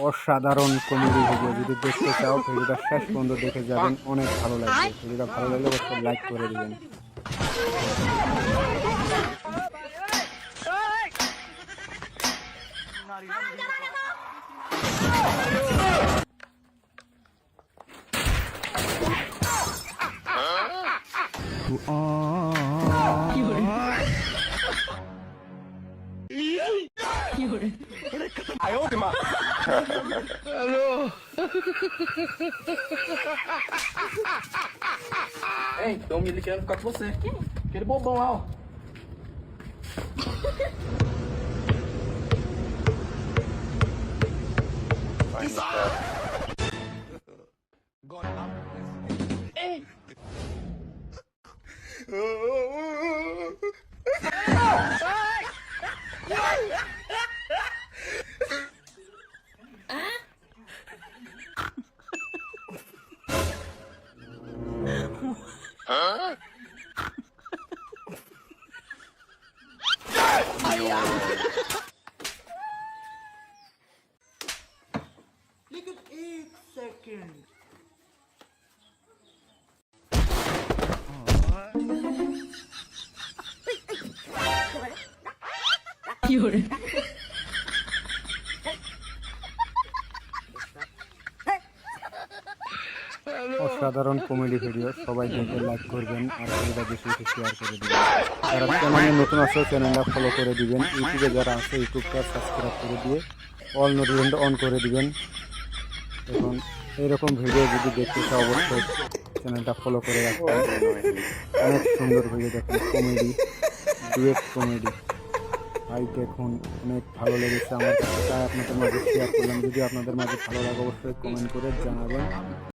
অসাধারণ comedy video. যদি দেখতে চাও ভিডিওটা শেষ পর্যন্ত দেখে যাবেন, অনেক ভালো লাগবে। ভিডিওটা ভালো লাগলে অবশ্যই লাইক করে দিবেন। Ei, então ele querendo ficar com você. Quem? Aquele bobão lá, ó. Ei! Look at 8 seconds. অসাধারণ কমেডি ভিডিও। সবাই দেখে লাইক করবেন আর ভিডিওটা বেশি বেশি শেয়ার করে দিবেন। যারা চ্যানেলে নতুন আছে চ্যানেলটা ফলো করে দিবেন। ইউটিউবে যারা আছে ইউটিউবটা সাবস্ক্রাইব করে দিয়ে অল নোটিফিকেশনটা অন করে দিবেন। এখন এইরকম ভিডিও যদি দেখতে চাও অবশ্যই চ্যানেলটা ফলো করে রাখবেন। অনেক সুন্দর ভিডিও দেখেন, কমেডি, ডুয়েট কমেডি। ভাই দেখুন, অনেক ভালো লেগেছে আমার কাছে, তাই আপনাদের মাঝে শেয়ার করলাম। যদি আপনাদের মাঝে ভালো লাগে অবশ্যই কমেন্ট করে জানাবেন।